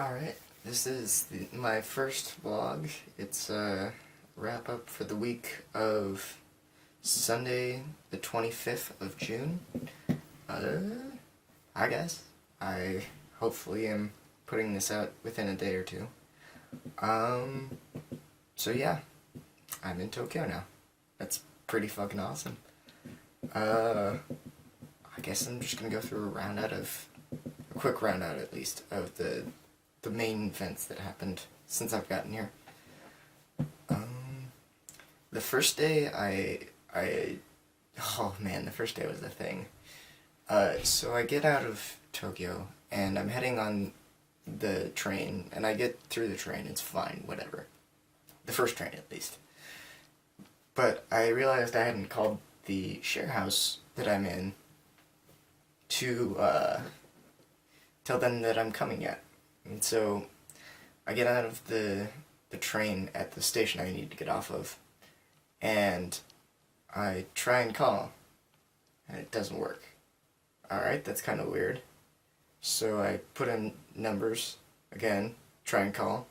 Alright, this is my first vlog. It's a wrap up for the week of Sunday the 25th of June. Hi guys. I hopefully am putting this out within a day or two. So yeah, I'm in Tokyo now. That's pretty fucking awesome. I guess I'm just gonna go through a quick round out at least, of the main events that happened since I've gotten here. The first day oh man, the first day was a thing. So I get out of Tokyo, and I'm heading on the train, and I get through the train, it's fine, whatever. The first train, at least. But I realized I hadn't called the share house that I'm in to, tell them that I'm coming yet. And so I get out of the train at the station I need to get off of, and I try and call, and it doesn't work. Alright, that's kind of weird. So I put in numbers, again, try and call,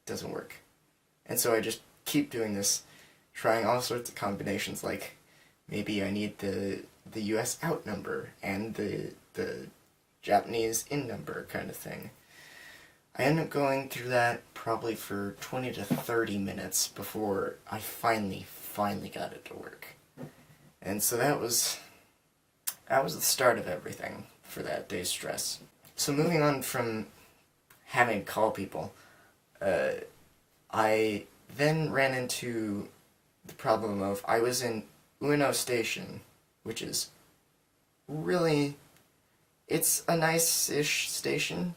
doesn't work. And so I just keep doing this, trying all sorts of combinations, like maybe I need the US out number and the Japanese in number kind of thing. I end up going through that probably for 20 to 30 minutes before I finally got it to work. And so that was the start of everything for that day's stress. So moving on from having to call people, I then ran into the problem of I was in Ueno Station, which is really, it's a nice-ish station,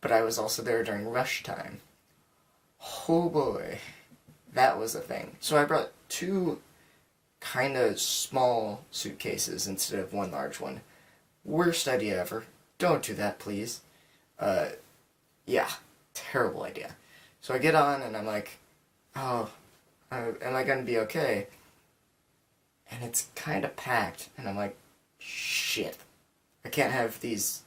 but I was also there during rush time. Oh boy, that was a thing. So I brought two kind of small suitcases instead of one large one. Worst idea ever. Don't do that, please. Yeah, terrible idea. So I get on and I'm like, oh, am I gonna be okay? And it's kind of packed, and I'm like, shit. I can't have these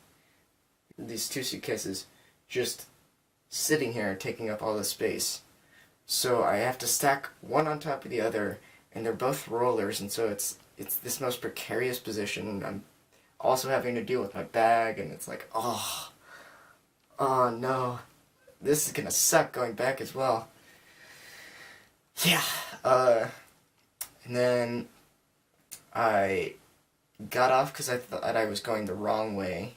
two suitcases just sitting here taking up all the space. So I have to stack one on top of the other, and they're both rollers, and so it's this most precarious position. I'm also having to deal with my bag, and it's like, oh no, this is gonna suck going back as well. Yeah, and then I got off because I thought I was going the wrong way.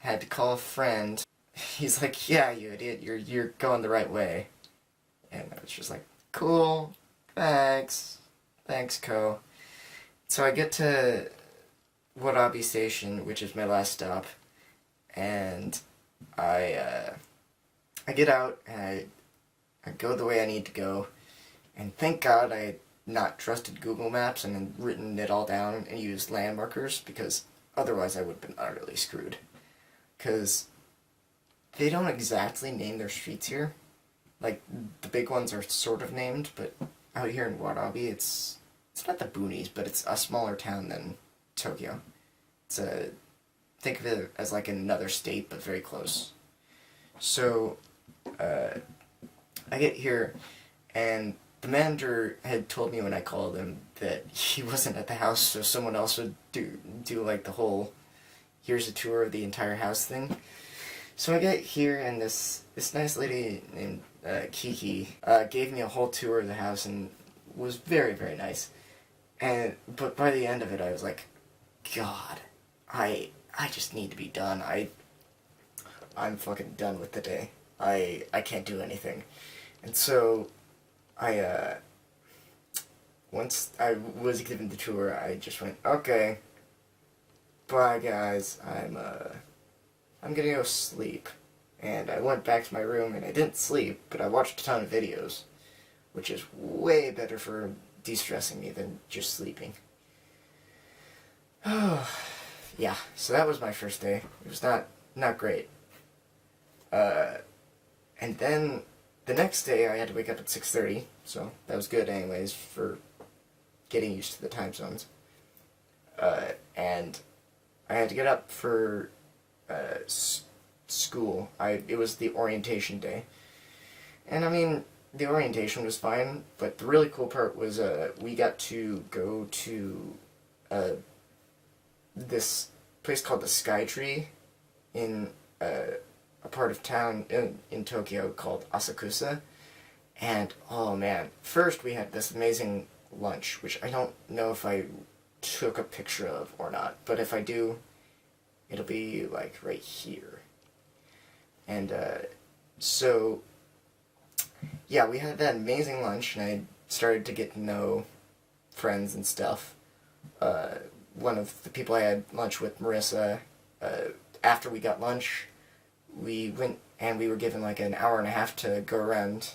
Had to call a friend. He's like, yeah, you idiot, you're going the right way. And I was just like, cool, thanks, Ko. So I get to Warabi Station, which is my last stop, and I get out, and I go the way I need to go, and thank God I had not trusted Google Maps and had written it all down and used landmarkers, because otherwise I would have been utterly screwed. Because they don't exactly name their streets here. Like, the big ones are sort of named, but out here in Warabi, it's not the boonies, but it's a smaller town than Tokyo. Think of it as like another state, but very close. So, I get here, and the manager had told me when I called him that he wasn't at the house, so someone else would do like the whole, here's a tour of the entire house thing. So I get here, and this nice lady named Kiki gave me a whole tour of the house and was very, very nice. But by the end of it, I was like, God, I just need to be done. I'm fucking done with the day. I can't do anything. And so once I was given the tour, I just went, okay, bye guys, I'm gonna go sleep. And I went back to my room, and I didn't sleep, but I watched a ton of videos, which is way better for de-stressing me than just sleeping. Yeah, so that was my first day. It was not great. And then the next day I had to wake up at 6:30, so that was good anyways for getting used to the time zones. And I had to get up for school. It was the orientation day. And I mean, the orientation was fine, but the really cool part was we got to go to this place called the Sky Tree in a part of town in Tokyo called Asakusa. And oh man, first we had this amazing lunch, which I don't know if I took a picture of or not, but if I do, it'll be like right here. And so yeah, we had that amazing lunch, and I started to get to know friends and stuff. One of the people I had lunch with, Marissa, after we got lunch, we went and we were given like an hour and a half to go around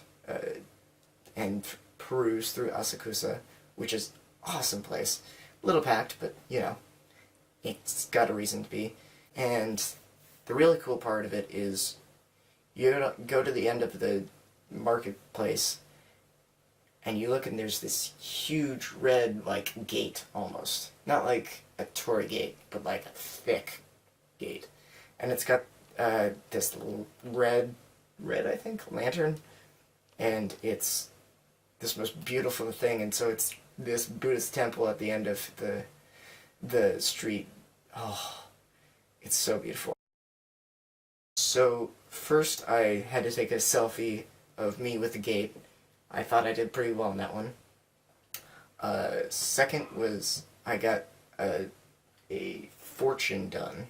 and peruse through Asakusa, which is awesome place. A little packed, but you know, it's got a reason to be. And the really cool part of it is you go to the end of the marketplace and you look and there's this huge red like gate almost. Not like a torii gate, but like a thick gate. And it's got this little red I think, lantern. And it's this most beautiful thing, and so it's this Buddhist temple at the end of the street. Oh, it's so beautiful. So first I had to take a selfie of me with the gate. I thought I did pretty well in that one. Second was I got a fortune done,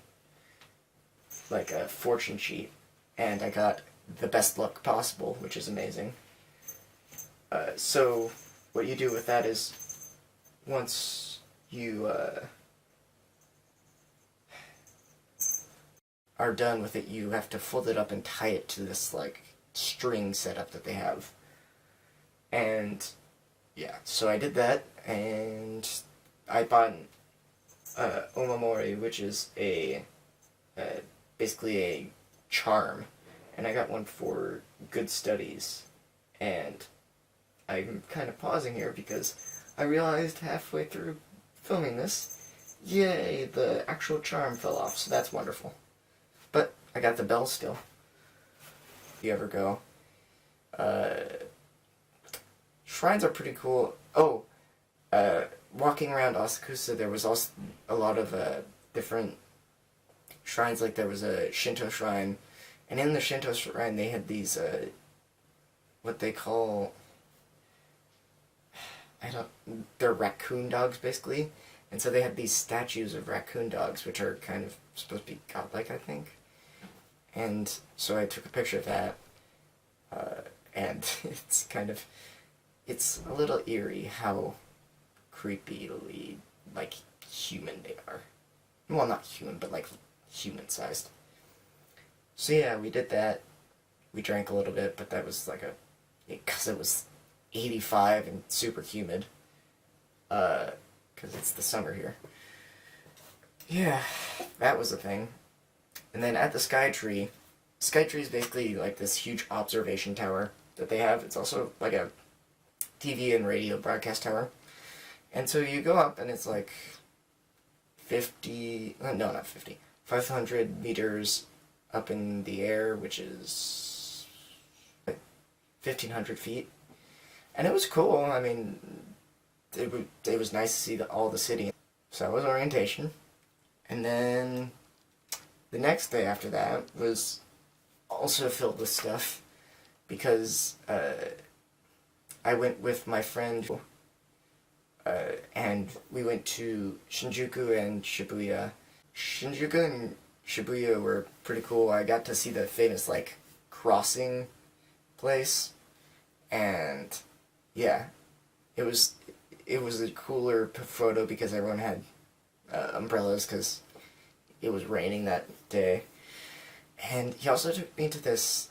like a fortune sheet, and I got the best luck possible, which is amazing. So what you do with that is once you are done with it, you have to fold it up and tie it to this like string setup that they have. And yeah, so I did that, and I bought omamori, which is basically a charm, and I got one for good studies. And I'm kind of pausing here because I realized halfway through filming this, yay, the actual charm fell off, so that's wonderful. But I got the bell still. If you ever go. Shrines are pretty cool. Oh, walking around Asakusa, there was also a lot of different shrines. Like there was a Shinto shrine, and in the Shinto shrine they had these what they call, they're raccoon dogs basically, and so they had these statues of raccoon dogs, which are kind of supposed to be godlike, I think. And so I took a picture of that, and it's a little eerie how creepily, like, human they are. Well, not human, but like human-sized. So yeah, we did that. We drank a little bit, but that was like because it was 85 and super humid. Because it's the summer here. Yeah, that was the thing. And then at the Sky Tree is basically like this huge observation tower that they have. It's also like a TV and radio broadcast tower. And so you go up and it's like 500 meters up in the air, which is 1,500 feet. And it was cool. I mean, it was nice to see all the city. So that was orientation. And then the next day after that was also filled with stuff, because I went with my friend, and we went to Shinjuku and Shibuya. Shinjuku and Shibuya were pretty cool. I got to see the famous, like, crossing place, and yeah, it was a cooler photo because everyone had umbrellas because it was raining that day. And he also took me to this,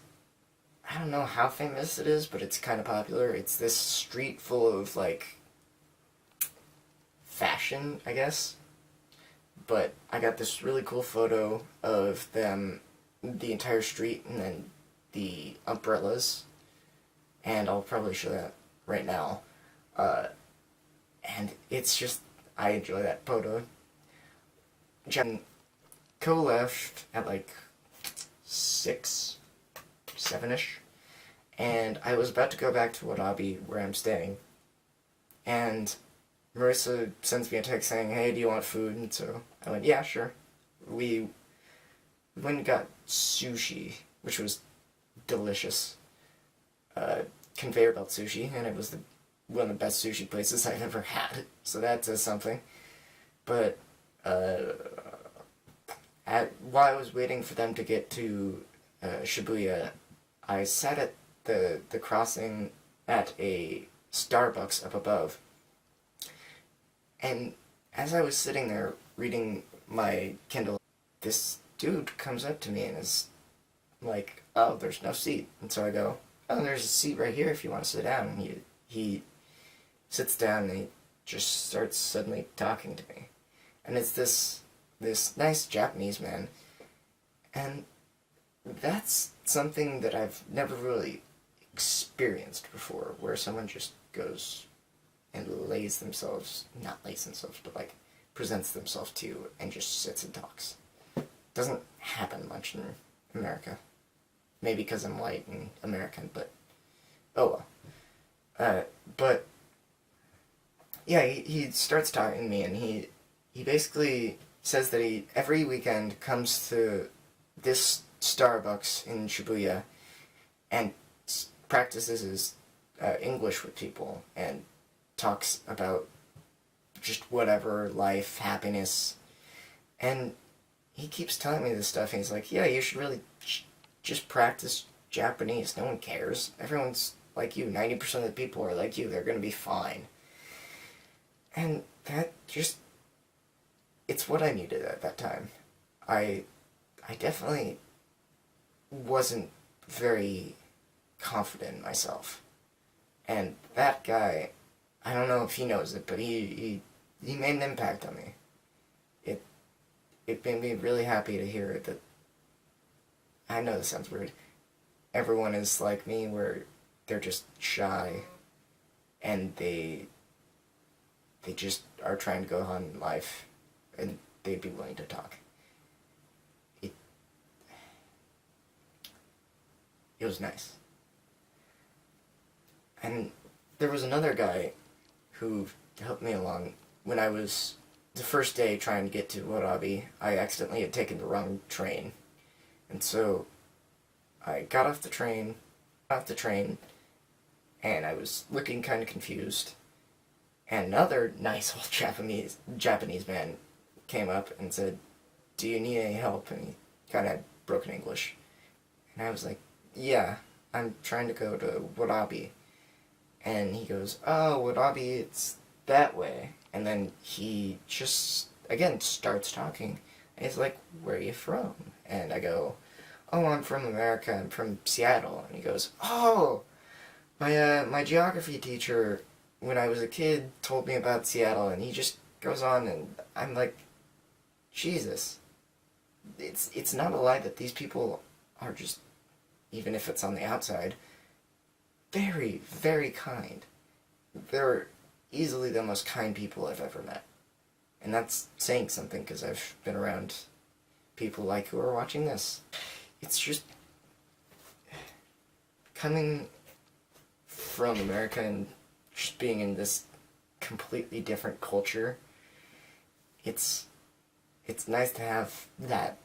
I don't know how famous it is, but it's kind of popular. It's this street full of, like, fashion, I guess. But I got this really cool photo of them, the entire street, and then the umbrellas. And I'll probably show that right now. And it's just, I enjoy that photo. Jen co-left at like 6, 7-ish, and I was about to go back to Wadabi, where I'm staying, and Marissa sends me a text saying, hey, do you want food? And so I went, yeah, sure. We went and got sushi, which was delicious. Conveyor belt sushi, and it was one of the best sushi places I've ever had, so that says something. But while I was waiting for them to get to Shibuya, I sat at the crossing at a Starbucks up above, and as I was sitting there reading my Kindle, this dude comes up to me and is like, oh, there's no seat. And so I go, oh, there's a seat right here if you want to sit down. And he sits down and he just starts suddenly talking to me. And it's this nice Japanese man. And that's something that I've never really experienced before, where someone just goes and like presents themselves to you and just sits and talks. Doesn't happen much in America. Maybe because I'm white and American, but oh well. But yeah, he starts talking to me, and he basically says that he every weekend comes to this Starbucks in Shibuya and practices his English with people and talks about just whatever, life, happiness, and he keeps telling me this stuff, and he's like, yeah, you should really just practice Japanese. No one cares. Everyone's like you. 90% of the people are like you. They're going to be fine. And that just, it's what I needed at that time. I definitely wasn't very confident in myself. And that guy, I don't know if he knows it, but he made an impact on me. It made me really happy to hear that. I know this sounds weird. Everyone is like me, where they're just shy, and they just are trying to go on in life, and they'd be willing to talk. It was nice. And there was another guy who helped me along when I was the first day trying to get to Warabi. I accidentally had taken the wrong train. And so I got off the train, and I was looking kind of confused. And another nice old Japanese man came up and said, do you need any help? And he kind of had broken English. And I was like, yeah, I'm trying to go to Warabi. And he goes, oh, Warabi, it's that way. And then he just, again, starts talking. And he's like, where are you from? And I go, oh, I'm from America. I'm from Seattle. And he goes, oh, my geography teacher, when I was a kid, told me about Seattle. And he just goes on, and I'm like, Jesus. It's not a lie that these people are just, even if it's on the outside, very, very kind. They're easily the most kind people I've ever met. And that's saying something, because I've been around people like who are watching this. It's just coming from America and just being in this completely different culture. It's nice to have that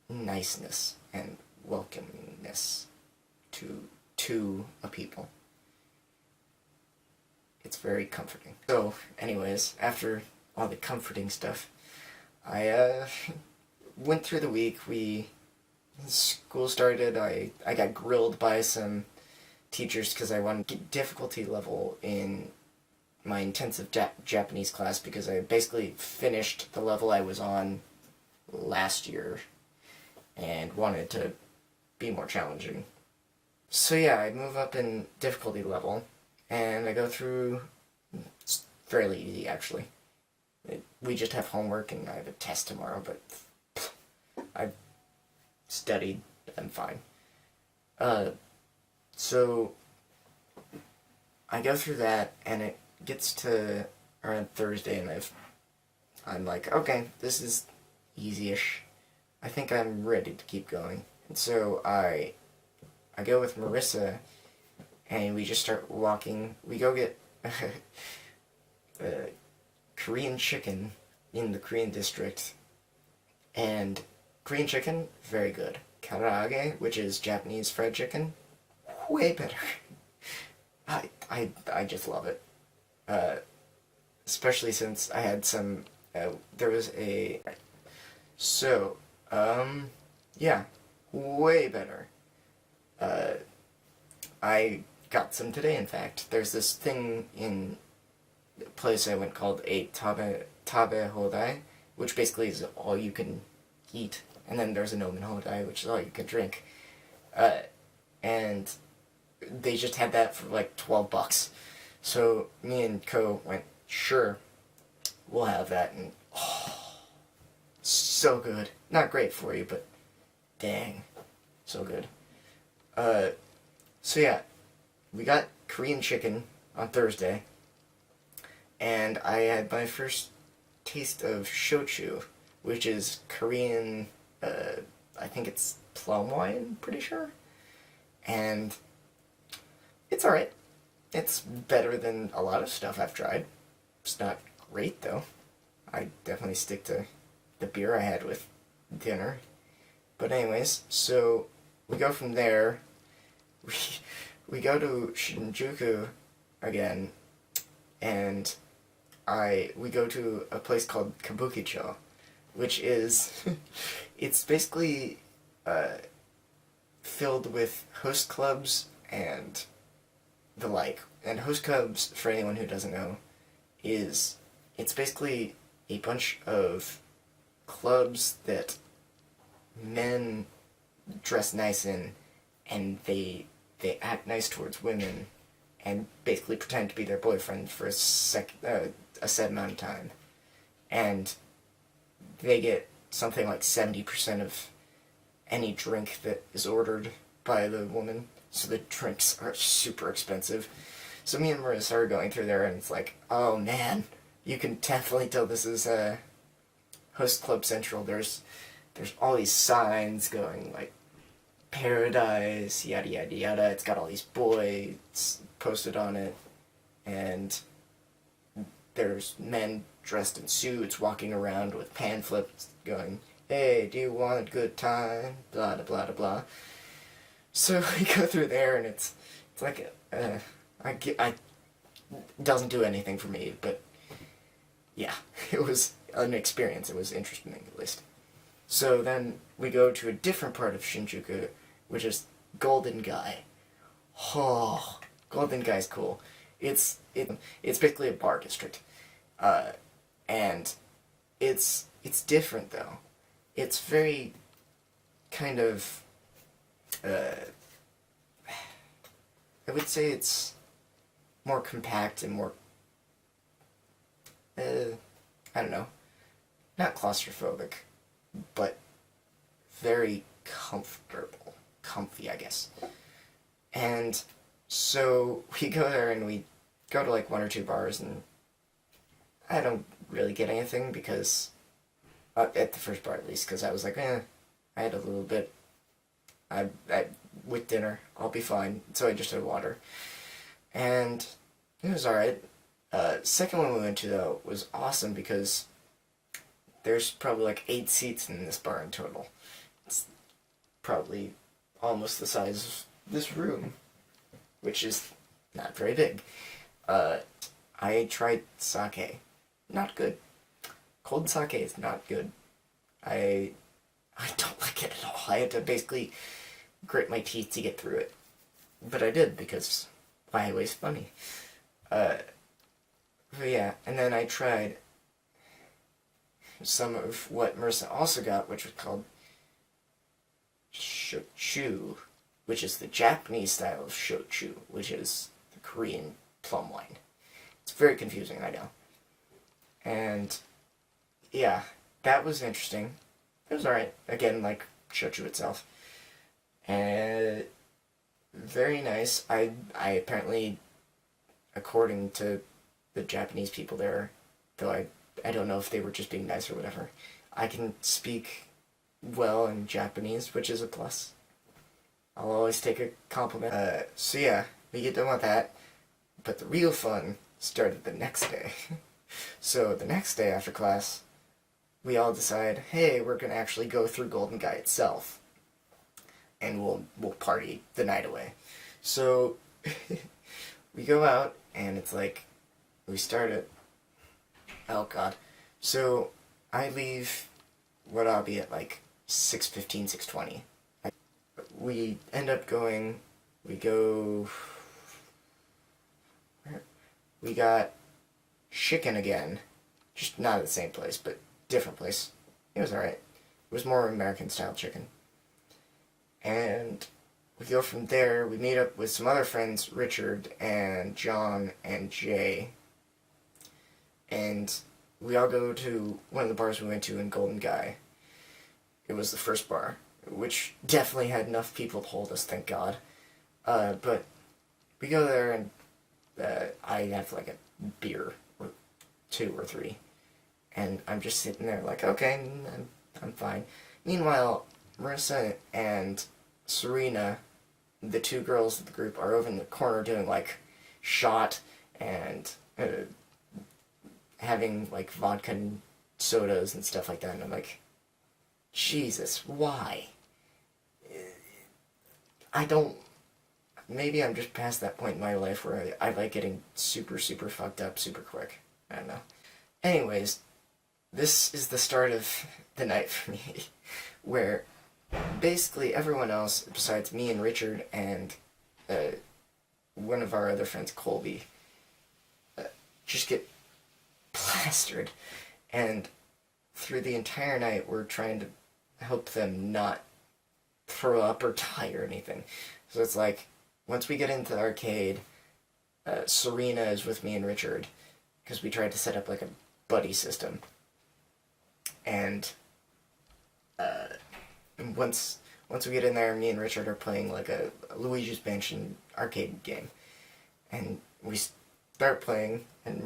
niceness and welcomingness to a people. It's very comforting. So, anyways, after all the comforting stuff, I went through the week. School started. I got grilled by some teachers because I wanted to get difficulty level in my intensive Japanese class, because I basically finished the level I was on last year and wanted to be more challenging. So yeah, I move up in difficulty level, and I go through. It's fairly easy, actually. We just have homework, and I have a test tomorrow, but I've studied. I'm fine. So I go through that, and it gets to around Thursday, and I'm like, okay, this is easy-ish. I think I'm ready to keep going. And so I go with Marissa, and we just start walking. We go get Korean chicken in the Korean district, and Korean chicken, very good. Karaage, which is Japanese fried chicken, way better. I just love it. Especially since I had some, there was a, so, yeah, way better. I got some today, in fact. There's this thing in a place I went called a tabe hodai, which basically is all you can eat. And then there's a nomen hodai, which is all you can drink. And they just had that for like $12. So me and Ko went, sure, we'll have that. And oh, so good. Not great for you, but dang, so good. So yeah, we got Korean chicken on Thursday, and I had my first taste of shochu, which is Korean, I think it's plum wine, pretty sure. And it's alright. It's better than a lot of stuff I've tried. It's not great, though. I definitely stick to the beer I had with dinner. But anyways, so we go from there. We go to Shinjuku again, and we go to a place called Kabukicho, which is it's basically filled with host clubs and the like. And host clubs, for anyone who doesn't know, it's basically a bunch of clubs that men dress nice in, and they act nice towards women, and basically pretend to be their boyfriend for a set amount of time, and they get something like 70% of any drink that is ordered by the woman. So the drinks are super expensive. So me and Marissa are going through there, and it's like, oh man, you can definitely tell this is Host Club Central. There's all these signs going like paradise, yada yada yada. It's got all these boys posted on it, and there's men dressed in suits walking around with pamphlets going, hey, do you want a good time? Blah blah blah blah. So we go through there, and it's like I doesn't do anything for me, but yeah, it was an experience. It was interesting, at least. So then we go to a different part of Shinjuku, which is Golden Gai. Oh, Golden Gai's cool. It's basically a bar district, and it's different though. It's very kind of I would say it's more compact and more I don't know, not claustrophobic, but very comfy, I guess. And so we go there, and we go to like one or two bars, and I don't really get anything because, at the first bar at least, because I was like, I had a little bit, I with dinner, I'll be fine. So I just had water, and it was alright. Second one we went to, though, was awesome because there's probably like 8 seats in this bar in total. It's probably almost the size of this room, which is not very big. I tried sake. Not good. Cold sake is not good. I don't like it at all. I had to basically grit my teeth to get through it. But I did, because why waste money? But yeah, and then I tried some of what Marissa also got, which was called shochu, which is the Japanese style of shochu, which is the Korean plum wine. It's very confusing, I know. And yeah, that was interesting. It was alright. Again, like shochu itself. And very nice. I apparently, according to the Japanese people there, though I don't know if they were just being nice or whatever, I can speak well in Japanese, which is a plus. I'll always take a compliment. So yeah, we get done with that, but the real fun started the next day. So the next day after class, we all decide, hey, we're gonna actually go through Golden Guy itself, and we'll party the night away. So we go out, and it's like we start at, oh god. So I leave what I'll be at like 6:15, 6:20. We end up going, we got chicken again, just not at the same place, but different place. It was alright. It was more American style chicken. And we go from there, we meet up with some other friends, Richard and John and Jay, and we all go to one of the bars we went to in Golden Guy. It was the first bar, which definitely had enough people to hold us, thank God. But we go there, and I have like a beer, or 2 or 3, and I'm just sitting there like, okay, I'm fine. Meanwhile, Marissa and Serena, the 2 girls of the group, are over in the corner doing like shot and having like vodka and sodas and stuff like that, and I'm like, Jesus, why? I don't... Maybe I'm just past that point in my life where I like getting super, super fucked up super quick. I don't know. Anyways, this is the start of the night for me, where basically everyone else, besides me and Richard and one of our other friends, Colby, just get plastered. And through the entire night, we're trying to help them not throw up or die or anything. So it's like, once we get into the arcade, Serena is with me and Richard, because we tried to set up like a buddy system. And once we get in there, me and Richard are playing like a Luigi's Mansion arcade game. And we start playing, and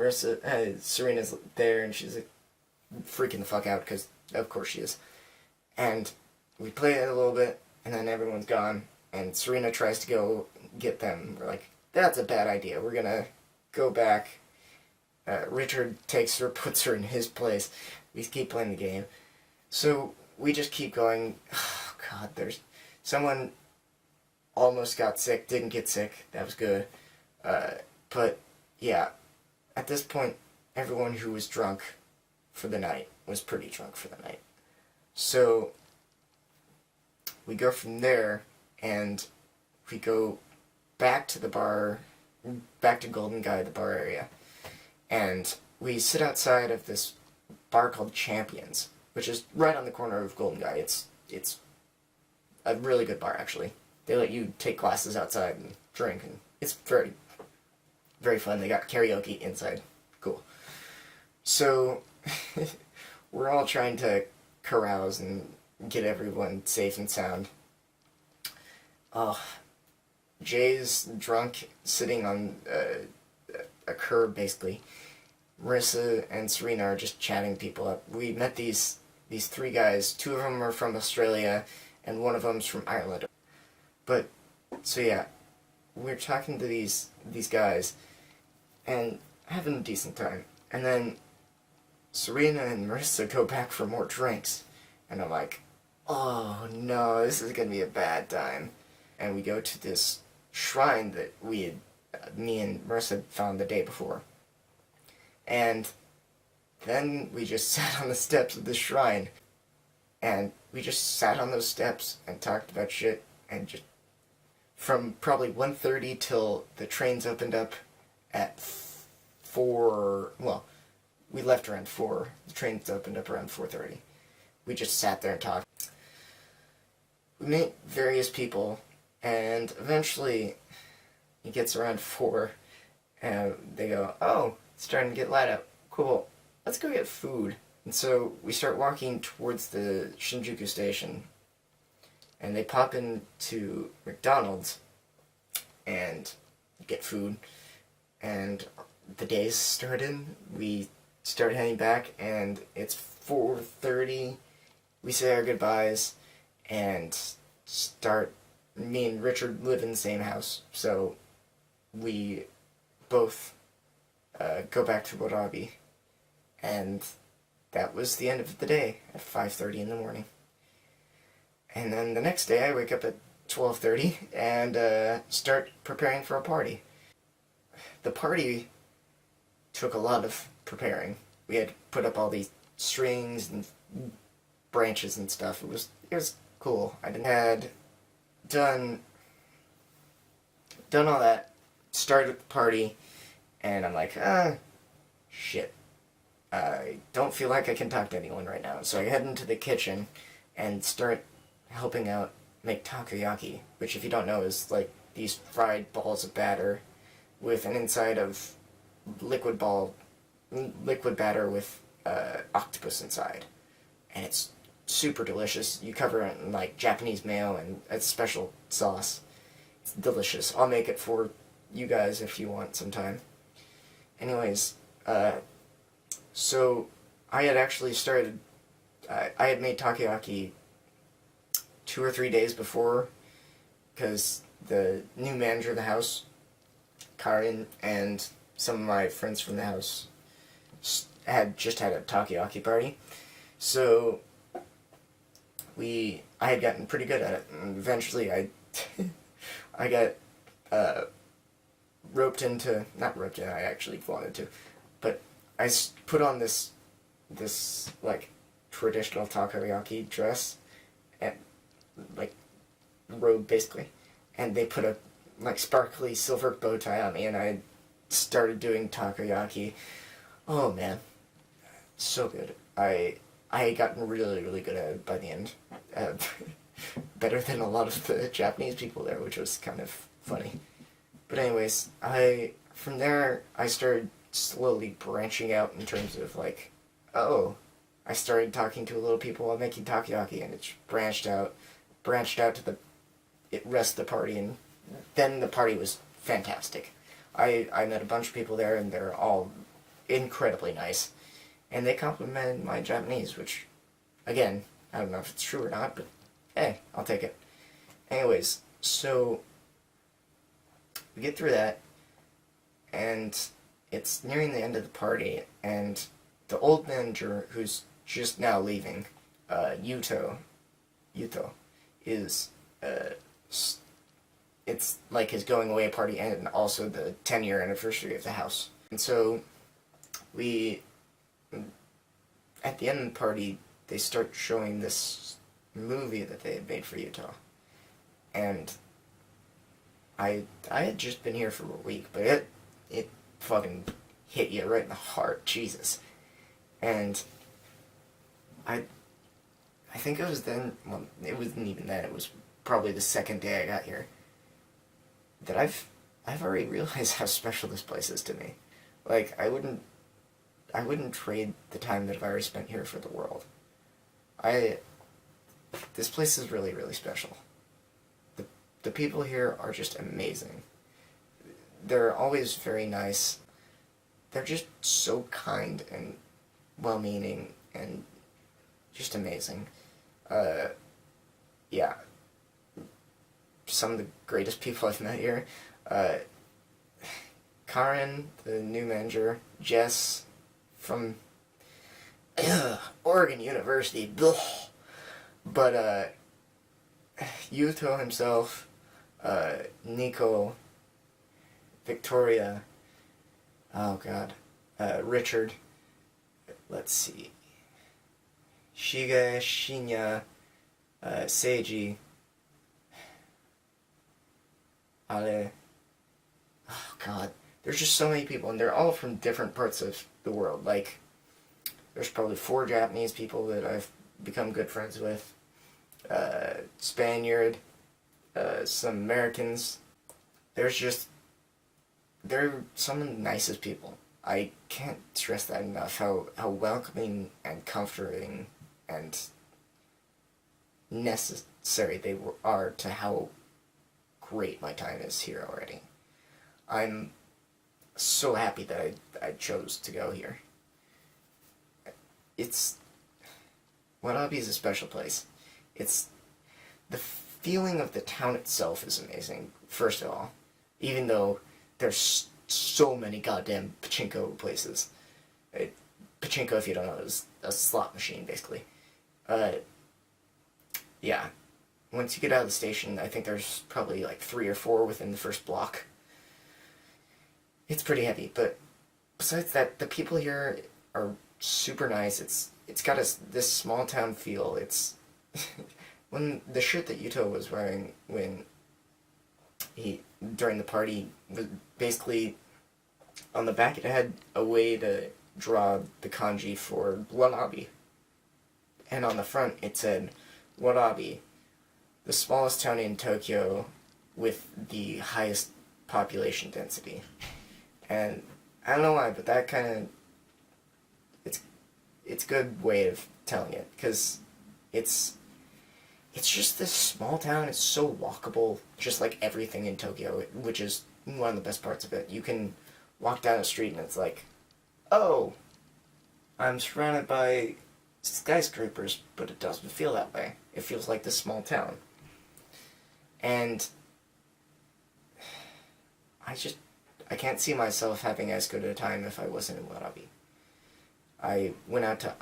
Serena's there, and she's like, freaking the fuck out, because of course she is. And we play it a little bit, and then everyone's gone, and Serena tries to go get them. We're like, that's a bad idea. We're gonna go back. Richard takes her, puts her in his place. We keep playing the game. So we just keep going. Oh, God, there's... Someone almost got sick, didn't get sick. That was good. But, yeah, at this point, everyone who was drunk for the night was pretty drunk for the night. So we go from there, and we go back to the bar, back to Golden Guy, the bar area, and we sit outside of this bar called Champions, which is right on the corner of Golden Guy. It's a really good bar, actually. They let you take classes outside and drink, and it's very, very fun. They got karaoke inside. Cool. So we're all trying to carouse and get everyone safe and sound. Jay's drunk, sitting on a curb, basically. Marissa and Serena are just chatting people up. We met these 3 guys. 2 of them are from Australia, and one of them's from Ireland. But, so yeah, we're talking to these guys, and having a decent time. And then Serena and Marissa go back for more drinks. And I'm like, oh no, this is gonna be a bad time. And we go to this shrine that me and Marissa found the day before. And then we just sat on the steps of the shrine. And we just sat on those steps and talked about shit. And just from probably 1:30 till the trains opened up at 4... Well, we left around 4. The trains opened up around 4:30. We just sat there and talked. We met various people, and eventually it gets around 4, and they go, oh, it's starting to get light out. Cool, let's go get food. And so we start walking towards the Shinjuku station, and they pop into McDonald's and get food, and the day's started. We started heading back, and it's 4:30, we say our goodbyes and start. Me and Richard live in the same house, so we both go back to Warabi, and that was the end of the day at 5:30 in the morning. And then the next day I wake up at 12:30 and start preparing for a party. The party took a lot of preparing. We had to put up all these strings and branches and stuff. It was cool. I had done all that, started the party, and I'm like, shit. I don't feel like I can talk to anyone right now. So I head into the kitchen and start helping out make takoyaki, which if you don't know is like these fried balls of batter with an inside of liquid batter with octopus inside. And it's super delicious. You cover it in like Japanese mayo and a special sauce. It's delicious. I'll make it for you guys if you want sometime. Anyways, so I had actually started, I had made takoyaki 2 or 3 days before, because the new manager of the house, Karin, and some of my friends from the house had just had a takoyaki party. So I had gotten pretty good at it, and eventually I got not roped in, I actually wanted to, but I put on this like traditional takoyaki dress, and like robe basically, and they put a like sparkly silver bow tie on me, and I started doing takoyaki. Oh man, so good. I had gotten really, really good at it by the end. Better than a lot of the Japanese people there, which was kind of funny. But anyways, from there I started slowly branching out in terms of like, I started talking to a little people while making takoyaki, and it branched out to the rest of the party, and then the party was fantastic. I met a bunch of people there, and they're all incredibly nice, and they complimented my Japanese, which, again, I don't know if it's true or not, but hey, I'll take it. Anyways, so we get through that, and it's nearing the end of the party, and the old manager, who's just now leaving, Yuto, is, it's like his going away party and also the 10-year anniversary of the house. And so at the end of the party, they start showing this movie that they had made for Yuto. And I had just been here for a week, but it fucking hit you right in the heart, Jesus. And I think it was then, well, it wasn't even then, it was probably the second day I got here, that I've already realized how special this place is to me. Like, I wouldn't trade the time that I've already spent here for the world. This place is really, really special. The people here are just amazing. They're always very nice. They're just so kind and well-meaning and just amazing. Yeah. Some of the greatest people I've met here. Karin, the new manager, Jess from Oregon University, blech. But Yuto himself, Nico, Victoria, oh god, Richard, let's see, Shiga, Shinya, Seiji, Ale, oh god, there's just so many people, and they're all from different parts of the world. Like, there's probably 4 Japanese people that I've become good friends with, Spaniard, some Americans. They're some of the nicest people. I can't stress that enough, how welcoming and comforting and necessary they are to how great my time is here already. I'm so happy that I chose to go here. It's Wadabi is a special place. It's the feeling of the town itself is amazing. First of all, even though there's so many goddamn pachinko places. Pachinko, if you don't know, is a slot machine basically. Yeah. Once you get out of the station, I think there's probably like 3 or 4 within the first block. It's pretty heavy, but besides that, the people here are super nice. It's got this small town feel. It's when the shirt that Yuto was wearing when he during the party was basically on the back. It had a way to draw the kanji for Wadabi, and on the front it said Wadabi, the smallest town in Tokyo with the highest population density. And I don't know why, but that kind of it's a good way of telling it, because it's just this small town. It's so walkable, just like everything in Tokyo, which is one of the best parts of it. You can walk down the street and it's like, oh, I'm surrounded by skyscrapers, but it doesn't feel that way. It feels like this small town. And I can't see myself having as good a time if I wasn't in Warabi. I went out to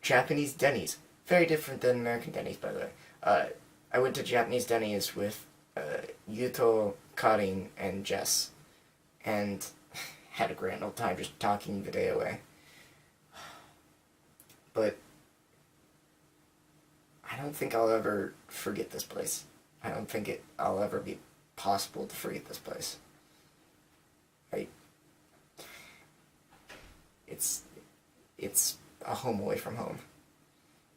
Japanese Denny's. Very different than American Denny's, by the way. I went to Japanese Denny's with Yuto, Karin, and Jess, and had a grand old time just talking the day away. But I don't think I'll ever forget this place. I don't think I'll ever be possible to forget this place. It's a home away from home.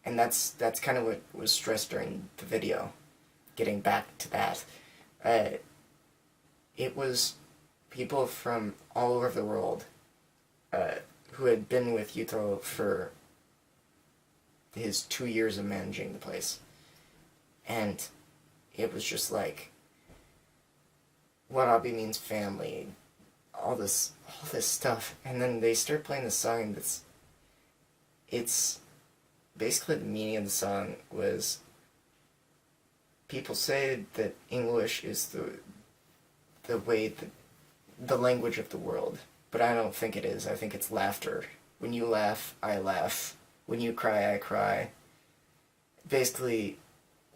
And that's kind of what was stressed during the video. Getting back to that. It was people from all over the world who had been with Yuto for his 2 years of managing the place. And it was just like, Warabi means family, all this stuff. And then they start playing the song it's basically the meaning of the song was, people say that English is the way the language of the world, but I don't think it is. I think it's laughter. When you laugh, I laugh. When you cry, I cry. Basically,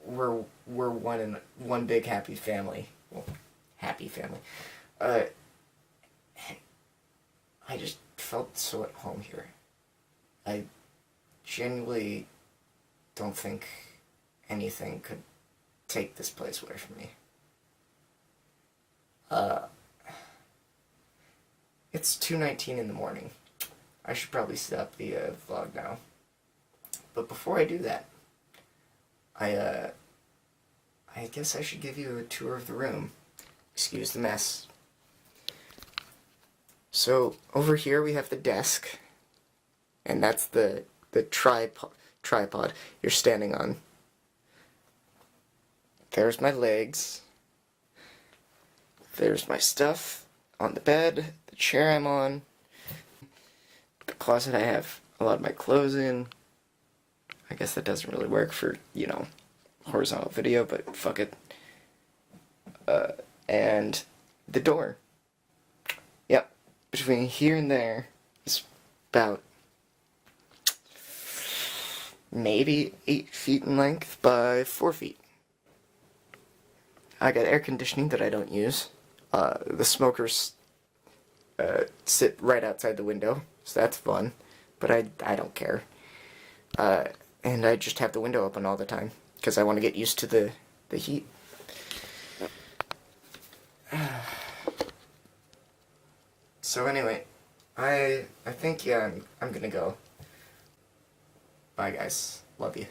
we're one big happy family. Well, happy family. I just felt so at home here. I genuinely don't think anything could take this place away from me. It's 2:19 in the morning. I should probably stop the vlog now. But before I do that, I guess I should give you a tour of the room. Excuse the mess. So, over here we have the desk, and that's the tripod you're standing on. There's my legs. There's my stuff on the bed, the chair I'm on, the closet I have a lot of my clothes in. I guess that doesn't really work for, horizontal video, but fuck it. And the door. Yep, between here and there is about maybe 8 feet in length by 4 feet. I got air conditioning that I don't use. The smokers sit right outside the window, so that's fun, but I don't care. And I just have the window open all the time, because I want to get used to the heat. So anyway, I think, yeah, I'm gonna go. Bye guys. Love you.